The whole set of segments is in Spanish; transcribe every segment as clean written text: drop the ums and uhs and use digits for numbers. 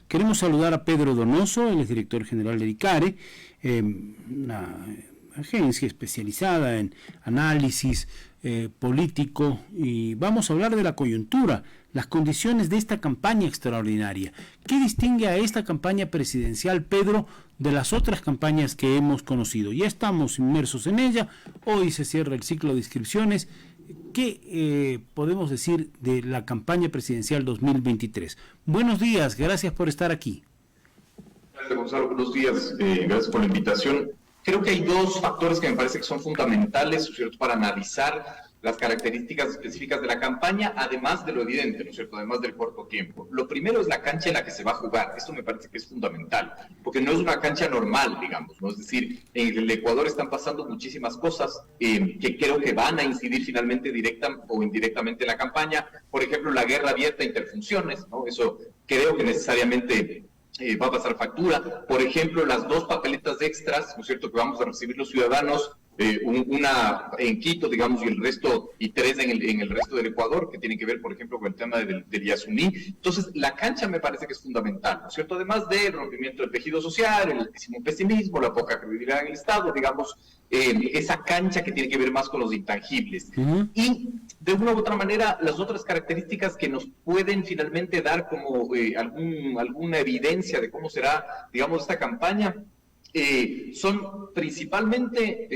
Queremos saludar a Pedro Donoso, él es director general de ICARE, una agencia especializada en análisis político, y vamos a hablar de la coyuntura, las condiciones de esta campaña extraordinaria. ¿Qué distingue a esta campaña presidencial, Pedro, de las otras campañas que hemos conocido? Ya estamos inmersos en ella, hoy se cierra el ciclo de inscripciones. ¿Qué podemos decir de la campaña presidencial 2023? Buenos días, gracias por estar aquí. Gracias, Gonzalo, buenos días, gracias por la invitación. Creo que hay dos factores que me parece que son fundamentales, ¿no es cierto?, para analizar las características específicas de la campaña, además de lo evidente, ¿no es cierto?, además del corto tiempo. Lo primero es la cancha en la que se va a jugar. Esto me parece que es fundamental, porque no es una cancha normal, digamos, ¿no? Es decir, en el Ecuador están pasando muchísimas cosas que creo que van a incidir finalmente directa o indirectamente en la campaña. Por ejemplo, la guerra abierta a interfunciones, ¿no? Eso creo que necesariamente va a pasar factura. Por ejemplo, las dos papeletas extras, ¿no es cierto?, que vamos a recibir los ciudadanos, una en Quito, digamos, y el resto, y tres en el resto del Ecuador, que tienen que ver, por ejemplo, con el tema del Yasuní. Entonces, la cancha me parece que es fundamental, ¿no es cierto? Además del rompimiento del tejido social, el altísimo pesimismo, la poca credibilidad en el Estado, digamos, esa cancha que tiene que ver más con los intangibles. Y, de una u otra manera, las otras características que nos pueden finalmente dar como alguna evidencia de cómo será, digamos, esta campaña, son principalmente,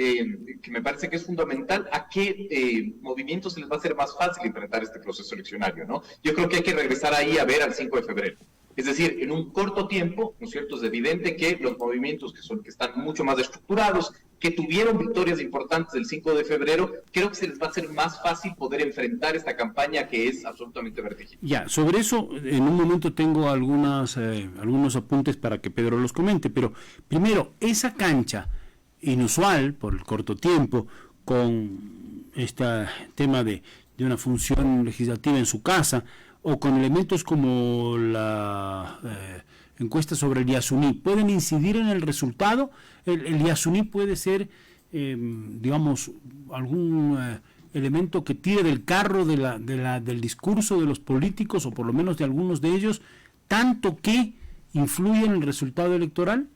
que me parece que es fundamental, a qué movimientos se les va a hacer más fácil enfrentar este proceso eleccionario, ¿no? Yo creo que hay que regresar ahí a ver al 5 de febrero. Es decir, en un corto tiempo, ¿no es cierto?, es evidente que los movimientos que están mucho más estructurados, que tuvieron victorias importantes el 5 de febrero, creo que se les va a hacer más fácil poder enfrentar esta campaña que es absolutamente vertiginosa. Ya, sobre eso en un momento tengo algunos apuntes para que Pedro los comente, pero primero, esa cancha inusual por el corto tiempo, con este tema de una función legislativa en su casa, o con elementos como la encuesta sobre el Yasuní, ¿pueden incidir en el resultado? El Yasuní puede ser, digamos, algún elemento que tire del carro del discurso de los políticos, o por lo menos de algunos de ellos, tanto que influye en el resultado electoral.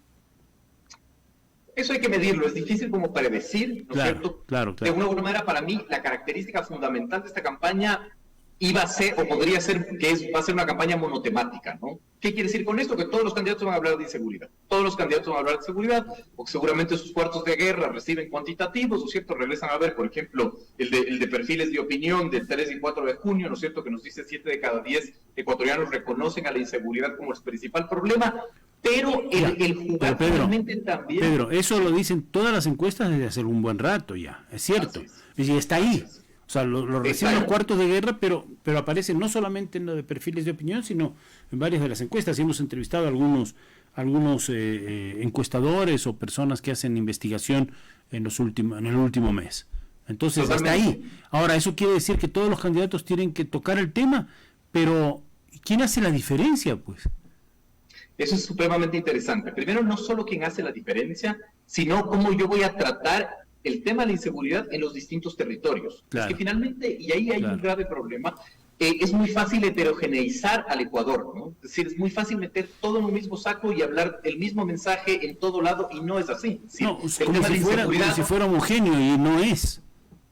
Eso hay que medirlo, es difícil como predecir, ¿no es cierto? Claro. De una u otra manera, para mí, la característica fundamental de esta campaña iba a ser, o podría ser, va a ser una campaña monotemática, ¿no? ¿Qué quiere decir con esto? Que todos los candidatos van a hablar de inseguridad. Todos los candidatos van a hablar de seguridad, porque seguramente sus cuartos de guerra reciben cuantitativos, ¿no es cierto? Regresan a ver, por ejemplo, el de perfiles de opinión del 3 y 4 de junio, ¿no es cierto?, que nos dice 7 de cada 10 ecuatorianos reconocen a la inseguridad como el principal problema, pero el jugar finalmente también... Pedro, eso lo dicen todas las encuestas desde hace un buen rato ya, es cierto, y está ahí. O sea, lo reciben los cuartos de guerra, pero aparece no solamente en lo de perfiles de opinión, sino en varias de las encuestas. Hemos entrevistado a algunos encuestadores o personas que hacen investigación en el último mes. Entonces, hasta ahí. Ahora, eso quiere decir que todos los candidatos tienen que tocar el tema, pero ¿quién hace la diferencia, pues? Eso es supremamente interesante. Primero, no solo quién hace la diferencia, sino cómo yo voy a tratar el tema de la inseguridad en los distintos territorios. Claro. Es que finalmente, y ahí hay un grave problema, es muy fácil heterogeneizar al Ecuador, ¿no? Es decir, es muy fácil meter todo en un mismo saco y hablar el mismo mensaje en todo lado, y no es así. Sí, no, como si fuera homogéneo, y no es.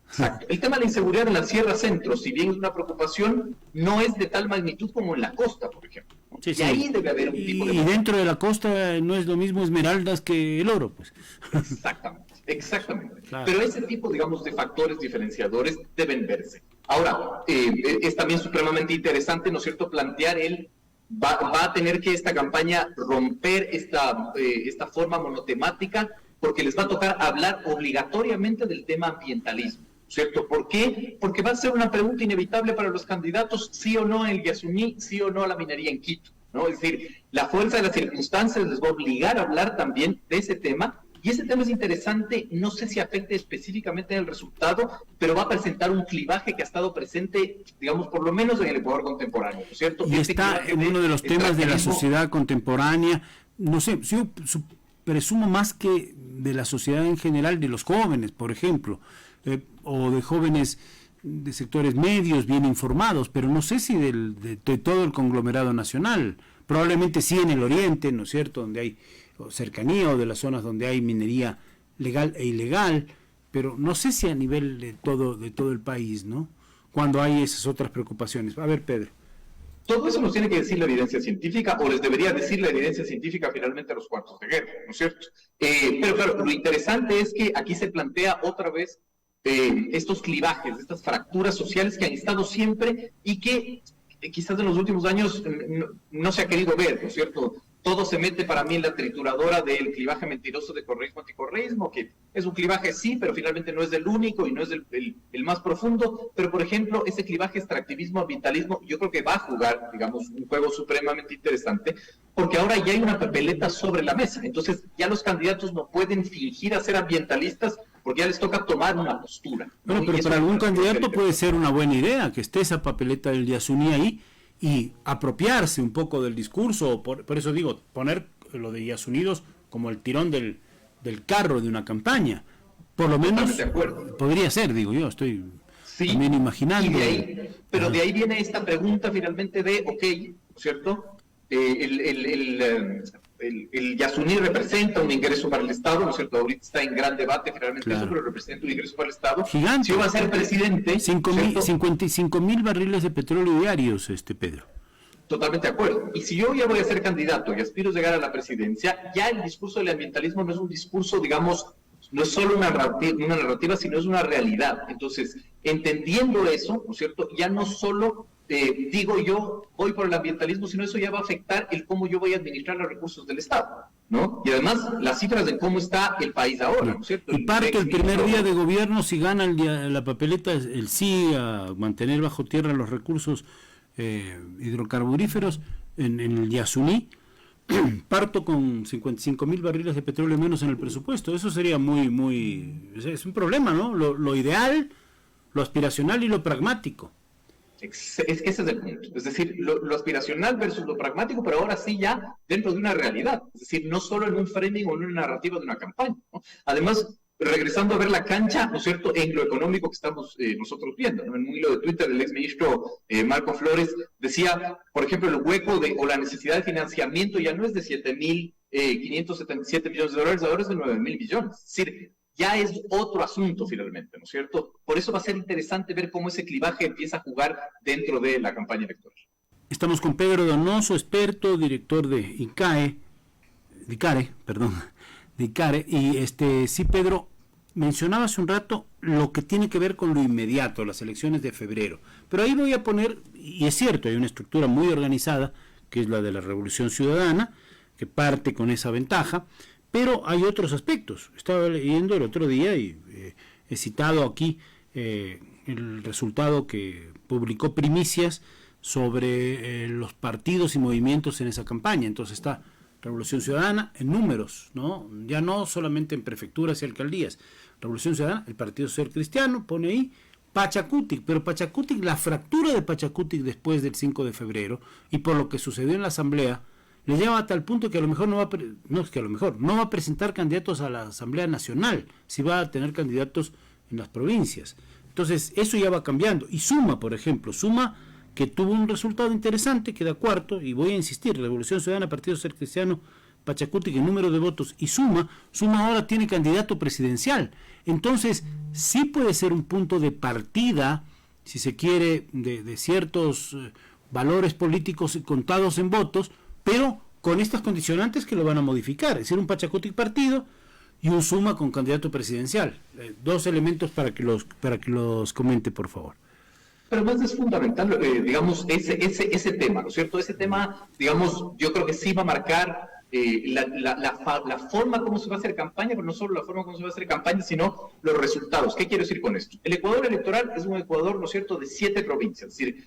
Exacto. El tema de la inseguridad en la Sierra Centro, si bien es una preocupación, no es de tal magnitud como en la costa, por ejemplo. Sí, y ahí debe haber un tipo de... Y dentro de la costa no es lo mismo Esmeraldas que el oro, pues. Exactamente. Claro. Pero ese tipo, digamos, de factores diferenciadores deben verse. Ahora, es también supremamente interesante, ¿no es cierto?, plantear va a tener que esta campaña romper esta forma monotemática, porque les va a tocar hablar obligatoriamente del tema ambientalismo, ¿cierto? ¿Por qué? Porque va a ser una pregunta inevitable para los candidatos, sí o no el Yasuní, sí o no la minería en Quito, ¿no? Es decir, la fuerza de las circunstancias les va a obligar a hablar también de ese tema, y ese tema es interesante, no sé si afecte específicamente en el resultado, pero va a presentar un clivaje que ha estado presente, digamos, por lo menos en el Ecuador contemporáneo, ¿no es cierto? Y está en uno de los temas de la sociedad contemporánea, no sé, yo presumo más que de la sociedad en general, de los jóvenes, por ejemplo, o de jóvenes de sectores medios bien informados, pero no sé si de todo el conglomerado nacional. probablemente sí en el oriente, ¿no es cierto?, donde hay cercanía o de las zonas donde hay minería legal e ilegal, pero no sé si a nivel de todo el país, ¿no?, cuando hay esas otras preocupaciones. A ver, Pedro. Todo eso nos tiene que decir la evidencia científica, o les debería decir la evidencia científica finalmente a los cuartos de guerra, ¿no es cierto? Pero claro, lo interesante es que aquí se plantea otra vez estos clivajes, estas fracturas sociales que han estado siempre y que quizás en los últimos años no se ha querido ver, ¿no es cierto? Todo se mete para mí en la trituradora del clivaje mentiroso de correísmo-anticorreísmo, que es un clivaje sí, pero finalmente no es el único y no es el más profundo. Pero, por ejemplo, ese clivaje extractivismo-ambientalismo yo creo que va a jugar, digamos, un juego supremamente interesante, porque ahora ya hay una papeleta sobre la mesa. Entonces, ya los candidatos no pueden fingir a ser ambientalistas porque ya les toca tomar una postura, ¿no? Bueno, pero para algún candidato puede ser una buena idea que esté esa papeleta del Yasuní ahí, y apropiarse un poco del discurso, por eso digo, poner lo de Yasunidos como el tirón del carro de una campaña, por lo menos podría ser, digo yo, estoy también imaginando. Pero de ahí viene esta pregunta finalmente de, ok, ¿cierto? El Yasuní representa un ingreso para el Estado, ¿no es cierto? Ahorita está en gran debate finalmente eso, pero representa un ingreso para el Estado. Gigante. Si yo va a ser presidente... 55.000 barriles de petróleo diarios, Pedro. Totalmente de acuerdo. Y si yo ya voy a ser candidato y aspiro a llegar a la presidencia, ya el discurso del ambientalismo no es un discurso, digamos, no es solo una narrativa, sino es una realidad. Entonces, entendiendo eso, ¿no es cierto? Ya no solo... digo yo, voy por el ambientalismo, sino eso ya va a afectar el cómo yo voy a administrar los recursos del Estado, ¿no? Y además, las cifras de cómo está el país ahora, ¿no es cierto? Y parte el primer día de gobierno, si gana la papeleta, el sí a mantener bajo tierra los recursos hidrocarburíferos en el Yasuní, parto con 55.000 barriles de petróleo menos en el presupuesto. Eso sería es un problema, ¿no? Lo ideal, lo aspiracional y lo pragmático. Es que ese es el punto. Es decir, lo aspiracional versus lo pragmático, pero ahora sí ya dentro de una realidad. Es decir, no solo en un framing o en una narrativa de una campaña, ¿no? Además, regresando a ver la cancha, ¿no es cierto?, en lo económico que estamos nosotros viendo, ¿no? En un hilo de Twitter del exministro Marco Flores decía, por ejemplo, el hueco o la necesidad de financiamiento ya no es de 7.577 millones de dólares, ahora es de 9.000 millones. Es decir, ya es otro asunto finalmente, ¿no es cierto? Por eso va a ser interesante ver cómo ese clivaje empieza a jugar dentro de la campaña electoral. Estamos con Pedro Donoso, experto, director de ICARE, y sí, Pedro, mencionaba hace un rato lo que tiene que ver con lo inmediato, las elecciones de febrero, pero ahí voy a poner, y es cierto, hay una estructura muy organizada, que es la de la Revolución Ciudadana, que parte con esa ventaja, pero hay otros aspectos. Estaba leyendo el otro día y he citado aquí el resultado que publicó Primicias sobre los partidos y movimientos en esa campaña. Entonces está Revolución Ciudadana en números, ¿no? Ya no solamente en prefecturas y alcaldías. Revolución Ciudadana, el Partido Social Cristiano, pone ahí Pachacutic, pero Pachacutic, la fractura de Pachacutic después del 5 de febrero y por lo que sucedió en la Asamblea, le lleva a tal punto que a lo mejor no va a presentar candidatos a la Asamblea Nacional, si va a tener candidatos en las provincias. Entonces, eso ya va cambiando. Y Suma, por ejemplo, que tuvo un resultado interesante, queda cuarto, y voy a insistir, Revolución Ciudadana, Partido Social Cristiano, Pachacutic en número de votos, y Suma ahora tiene candidato presidencial. Entonces, sí puede ser un punto de partida, si se quiere, de ciertos valores políticos contados en votos, pero con estas condicionantes que lo van a modificar, es decir, un Pachacutic partido y un Suma con candidato presidencial. Dos elementos para que los comente, por favor. Pero más es fundamental, digamos, ese tema, ¿no es cierto? Ese tema, digamos, yo creo que sí va a marcar la forma como se va a hacer campaña, pero no solo la forma como se va a hacer campaña, sino los resultados. ¿Qué quiero decir con esto? El Ecuador electoral es un Ecuador, ¿no es cierto?, de 7 provincias, es decir,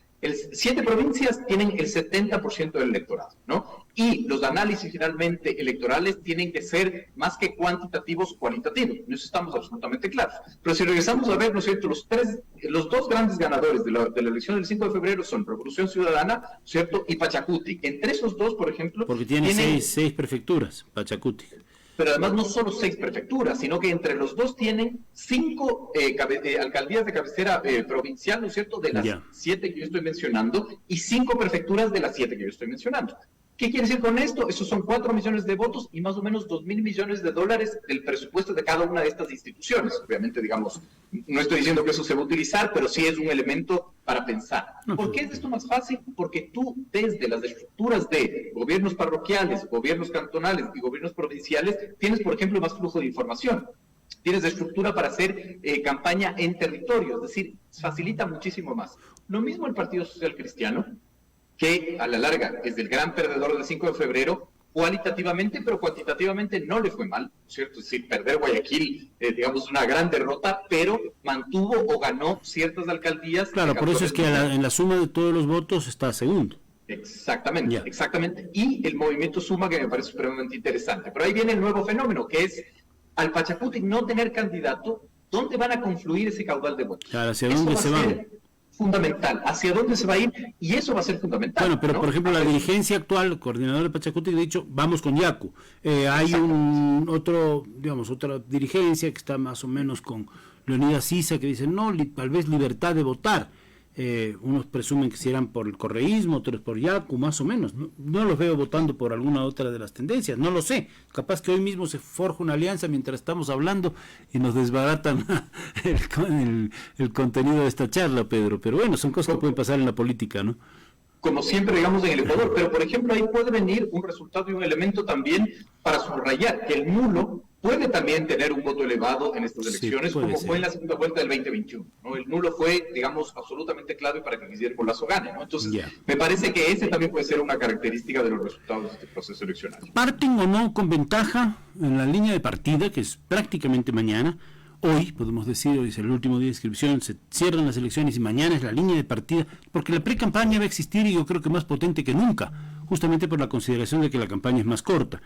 7 provincias tienen el 70% del electorado, ¿no? Y los análisis finalmente electorales tienen que ser más que cuantitativos, cualitativos. En eso estamos absolutamente claros. Pero si regresamos a ver, ¿no es cierto?, los dos grandes ganadores de la elección del 5 de febrero son Revolución Ciudadana, ¿no es cierto?, y Pachacutic. Entre esos dos, por ejemplo... Porque tienen seis prefecturas, Pachacutic. Pero además no solo 6 prefecturas, sino que entre los dos tienen 5 alcaldías de cabecera provincial, ¿no es cierto?, de las 7 que yo estoy mencionando, y 5 prefecturas de las 7 que yo estoy mencionando. ¿Qué quiere decir con esto? Esos son 4 millones de votos y más o menos 2.000 millones de dólares del presupuesto de cada una de estas instituciones. Obviamente, digamos, no estoy diciendo que eso se va a utilizar, pero sí es un elemento para pensar. ¿Por qué es esto más fácil? Porque tú, desde las estructuras de gobiernos parroquiales, gobiernos cantonales y gobiernos provinciales, tienes, por ejemplo, más flujo de información. Tienes estructura para hacer campaña en territorio, es decir, facilita muchísimo más. Lo mismo el Partido Social Cristiano, que a la larga es el gran perdedor del 5 de febrero, cualitativamente, pero cuantitativamente no le fue mal, ¿cierto? Es decir, perder Guayaquil, digamos, una gran derrota, pero mantuvo o ganó ciertas alcaldías. Claro, por eso es que en la suma de todos los votos está segundo. Exactamente, exactamente. Y el movimiento Suma, que me parece supremamente interesante. Pero ahí viene el nuevo fenómeno, que es, al Pachacuti no tener candidato, ¿dónde van a confluir ese caudal de votos? Claro, ¿hacia dónde se van? Fundamental, hacia dónde se va a ir, y eso va a ser fundamental. Bueno, pero ¿no? Por ejemplo, la dirigencia actual, el coordinador de Pachacuti, ha dicho, vamos con Yacu. Hay otra dirigencia que está más o menos con Leonidas Sisa, que dice, no, tal vez libertad de votar. Unos presumen que si eran por el correísmo, otros por Yacu, más o menos. No los veo votando por alguna otra de las tendencias, no lo sé. Capaz que hoy mismo se forja una alianza mientras estamos hablando y nos desbaratan el contenido de esta charla, Pedro. Pero bueno, son cosas que pueden pasar en la política, ¿no? Como siempre, digamos, en el Ecuador. Pero, por ejemplo, ahí puede venir un resultado y un elemento también para subrayar que el nulo puede también tener un voto elevado en estas elecciones, como fue en la segunda vuelta del 2021, ¿no? El nulo fue, digamos, absolutamente clave para que Guillermo Lasso gane, ¿no? Entonces, me parece que ese también puede ser una característica de los resultados de este proceso eleccionario. ¿Parten o no con ventaja en la línea de partida, que es prácticamente mañana? Hoy, podemos decir, hoy es el último día de inscripción, se cierran las elecciones y mañana es la línea de partida, porque la pre-campaña va a existir y yo creo que más potente que nunca, justamente por la consideración de que la campaña es más corta.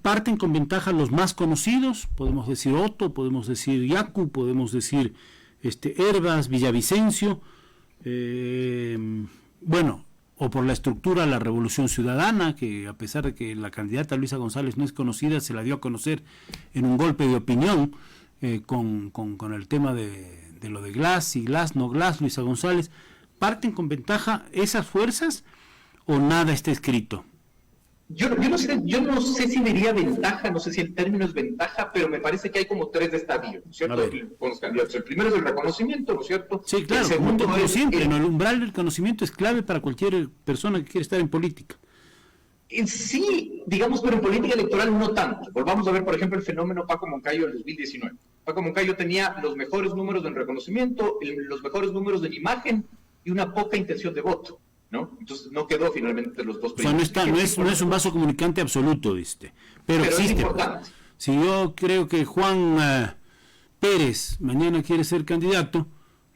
Parten con ventaja los más conocidos, podemos decir Otto, podemos decir Yacu, podemos decir Hervas, Villavicencio, o por la estructura la Revolución Ciudadana, que a pesar de que la candidata Luisa González no es conocida, se la dio a conocer en un golpe de opinión con el tema de lo de Glass, y Glass, no Glass, Luisa González. ¿Parten con ventaja esas fuerzas o nada está escrito? Yo no sé si diría ventaja, no sé si el término es ventaja, pero me parece que hay como 3 estadios, ¿no es cierto? Con los candidatos. El primero es el reconocimiento, ¿no es cierto? Sí, claro, el segundo como siempre, el umbral del conocimiento es clave para cualquier persona que quiere estar en política. Sí, digamos, pero en política electoral no tanto. Volvamos a ver, por ejemplo, el fenómeno Paco Moncayo del 2019. Paco Moncayo tenía los mejores números en reconocimiento, los mejores números en imagen y una poca intención de voto, ¿no? Entonces no quedó finalmente los dos primeros. O sea, no es un vaso comunicante absoluto, ¿viste? Pero existe. Es importante. Si yo creo que Juan Pérez mañana quiere ser candidato,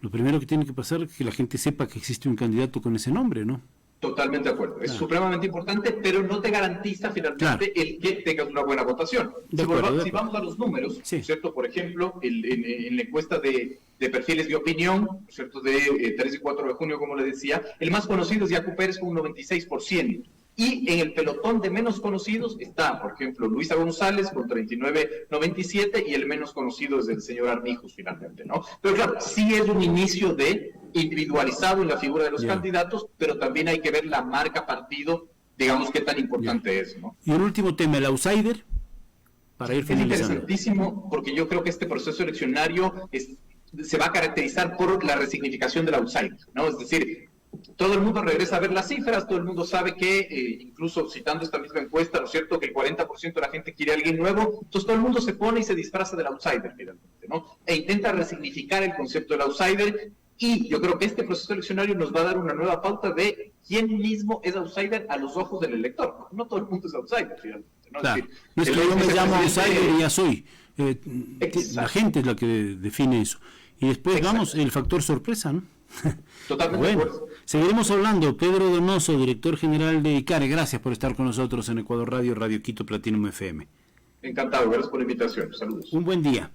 lo primero que tiene que pasar es que la gente sepa que existe un candidato con ese nombre, ¿no? Totalmente de acuerdo. Es supremamente importante, pero no te garantiza finalmente el que tengas una buena votación. Si vamos a los números, ¿cierto? Por ejemplo, en la encuesta de perfiles de opinión, ¿cierto? De 3 y 4 de junio, como le decía, el más conocido es Yacu Pérez con un 96%. Y en el pelotón de menos conocidos está, por ejemplo, Luisa González con 39.97 y el menos conocido es el señor Armijos, finalmente, ¿no? Pero claro, sí es un inicio de individualizado en la figura de los candidatos, pero también hay que ver la marca partido, digamos, qué tan importante es, ¿no? Y el último tema, el outsider, para ir finalizando. Es interesantísimo porque yo creo que este proceso eleccionario se va a caracterizar por la resignificación del outsider, ¿no? Es decir, todo el mundo regresa a ver las cifras, todo el mundo sabe que, incluso citando esta misma encuesta, ¿no es cierto?, que el 40% de la gente quiere a alguien nuevo, entonces todo el mundo se pone y se disfraza del outsider, finalmente, ¿no? E intenta resignificar el concepto del outsider, y yo creo que este proceso eleccionario nos va a dar una nueva pauta de quién mismo es outsider a los ojos del elector. No todo el mundo es outsider, finalmente, ¿no? Claro. Es decir, no es que yo me llamo outsider y ya soy. La gente es la que define eso. Y después, vamos, el factor sorpresa, ¿no? Totalmente. Bueno, seguiremos hablando. Pedro Donoso, director general de ICARE, gracias por estar con nosotros en Ecuador Radio, Radio Quito Platinum FM. Encantado, gracias por la invitación. Saludos. Un buen día.